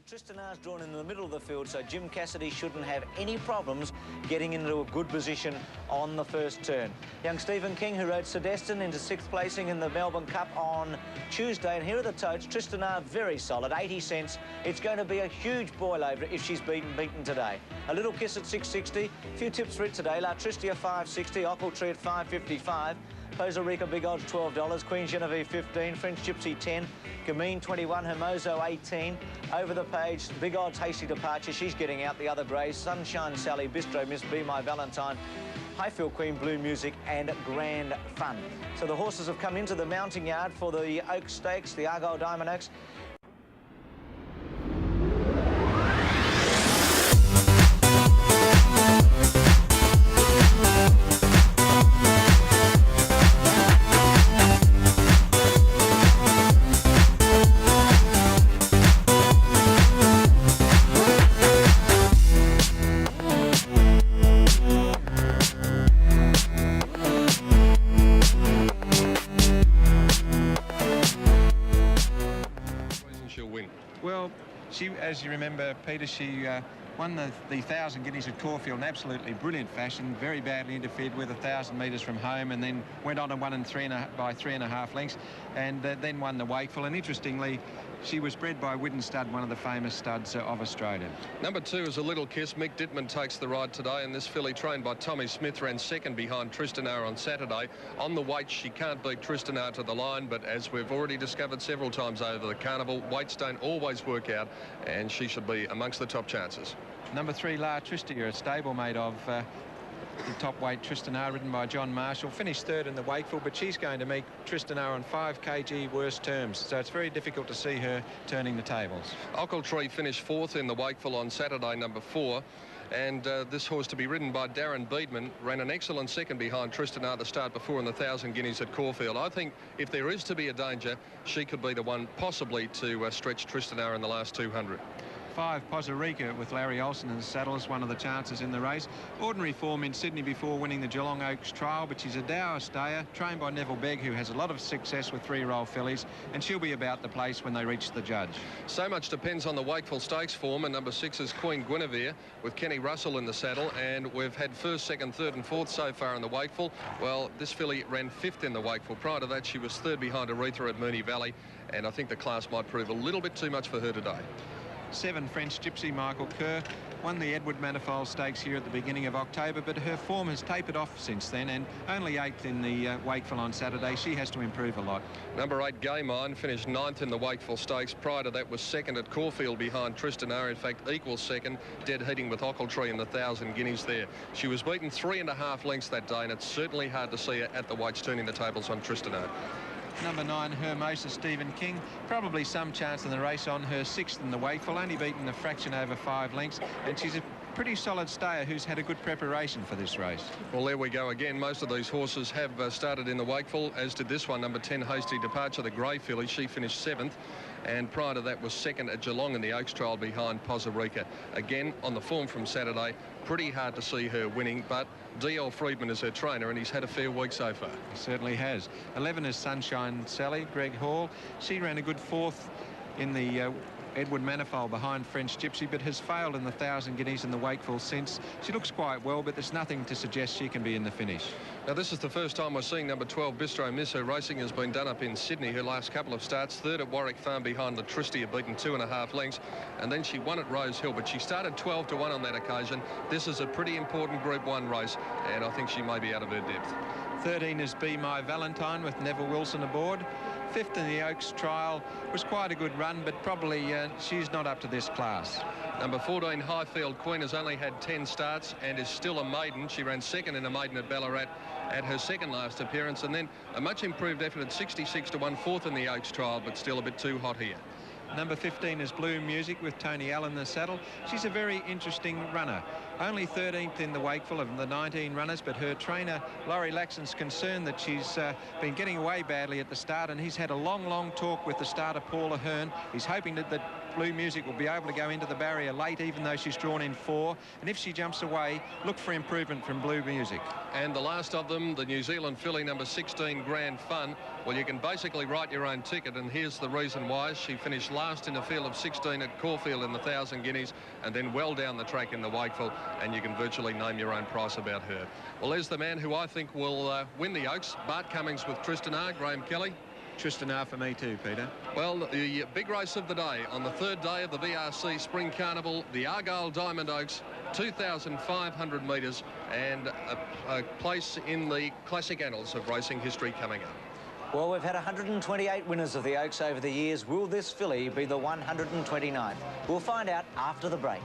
Tristan drawn in the middle of the field, so Jim Cassidy shouldn't have any problems getting into a good position on the first turn. Young Stephen King, who rode Sedestin into 6th placing in the Melbourne Cup on Tuesday. And here are the totes. Tristan very solid, 80 cents. It's going to be a huge boil over if she's beaten today. A Little Kiss at 660. A few tips for it today. La Tristia 560. Ochiltree at 555. Costa Rica big odds $12, Queen Genevieve 15, French Gypsy 10, Gamine 21, Hermoso 18. Over the page, big odds Hasty Departure, she's getting out the other greys. Sunshine Sally, Bistro Miss, Be My Valentine, Highfield Queen, Blue Music and Grand Fun. So the horses have come into the mounting yard for the Oaks Stakes, the Argyle Diamond Oaks. Well, she, as you remember, Peter, she won the 1,000 guineas at Caulfield in absolutely brilliant fashion, very badly interfered with 1,000 metres from home, and then went on and won by 3.5 lengths, and then won the Wakeful. And interestingly, she was bred by Widden Stud, one of the famous studs of Australia. Number 2 is A Little Kiss. Mick Dittman takes the ride today, and this filly, trained by Tommy Smith, ran second behind Tristan on Saturday. On the weight, she can't beat Tristan to the line, but as we've already discovered several times over the carnival, weights don't always work out, and she should be amongst the top chances. Number 3, La Tristia, a stablemate of the top weight Tristan ridden by John Marshall, finished 3rd in the Wakeful, but she's going to meet Tristan on 5 kg worse terms, so it's very difficult to see her turning the tables. Ochiltree finished 4th in the Wakeful on Saturday, number 4. And this horse, to be ridden by Darren Beedman, ran an excellent second behind Tristan the start before in the 1,000 guineas at Caulfield. I think if there is to be a danger, she could be the one possibly to stretch Tristan in the last 200. 5, Costa Rica with Larry Olsen in the saddle is one of the chances in the race. Ordinary form in Sydney before winning the Geelong Oaks trial, but she's a dour stayer, trained by Neville Begg, who has a lot of success with 3-year-old fillies, and she'll be about the place when they reach the judge. So much depends on the Wakeful Stakes form, and number 6 is Queen Guinevere with Kenny Russell in the saddle, and we've had 1st, 2nd, 3rd and 4th so far in the Wakeful. Well, this filly ran 5th in the Wakeful. Prior to that, she was 3rd behind Aretha at Moonee Valley, and I think the class might prove a little bit too much for her today. 7, French Gypsy, Michael Kerr, won the Edward Manifold Stakes here at the beginning of October, but her form has tapered off since then, and only 8th in the Wakeful on Saturday. She has to improve a lot. Number 8, Gay Mine, finished 9th in the Wakeful Stakes. Prior to that was 2nd at Caulfield behind Tristan in fact equal 2nd, dead heating with Ochiltree in the 1,000 guineas there. She was beaten 3.5 lengths that day, and it's certainly hard to see her at the weights turning the tables on Tristan. Number 9, Hermosa, Stephen King, probably some chance in the race on her 6th in the Wakeful, only beaten a fraction over 5 lengths, and she's a pretty solid stayer who's had a good preparation for this race. Well, there we go again. Most of these horses have started in the Wakeful, as did this one, number 10, Hasty Departure, the grey filly. She finished 7th, and prior to that was 2nd at Geelong in the Oaks trial behind Costa Rica. Again, on the form from Saturday, pretty hard to see her winning, but D.L. Friedman is her trainer, and he's had a fair week so far. He certainly has. 11 is Sunshine Sally, Greg Hall. She ran a good 4th in the Edward Manifold behind French Gypsy, but has failed in the 1,000 guineas in the Wakeful since. She looks quite well, but there's nothing to suggest she can be in the finish. Now, this is the first time we're seeing number 12, Bistro Miss. Her racing has been done up in Sydney. Her last couple of starts, 3rd at Warwick Farm behind La Tristia, beaten 2.5 lengths, and then she won at Rose Hill, but she started 12 to 1 on that occasion. This is a pretty important Group 1 race, and I think she may be out of her depth. 13 is Be My Valentine with Neville Wilson aboard. 5th in the Oaks trial, was quite a good run, but probably she's not up to this class. Number 14, Highfield Queen, has only had 10 starts and is still a maiden. She ran 2nd in a maiden at Ballarat at her 2nd last appearance, and then a much improved effort at 66 to 1, 4th in the Oaks trial, but still a bit too hot here. Number 15 is Blue Music with Tony Allen in the saddle. She's a very interesting runner. Only 13th in the Wakeful of the 19 runners, but her trainer, Laurie Laxon's concerned that she's been getting away badly at the start, and he's had a long talk with the starter, Paula Hearn. He's hoping that Blue Music will be able to go into the barrier late, even though she's drawn in 4. And if she jumps away, look for improvement from Blue Music. And the last of them, the New Zealand filly, number 16, Grand Fun, Well, you can basically write your own ticket, and here's the reason why. She finished last in a field of 16 at Caulfield in the 1,000 guineas, and then well down the track in the Wakeful, and you can virtually name your own price about her. Well, there's the man who I think will win the Oaks. Bart Cummings with Tristan R. Graham Kelly. Tristan R for me too, Peter. Well, the big race of the day on the third day of the VRC Spring Carnival, the Argyle Diamond Oaks, 2,500 metres, and a place in the classic annals of racing history coming up. Well, we've had 128 winners of the Oaks over the years. Will this filly be the 129th? We'll find out after the break.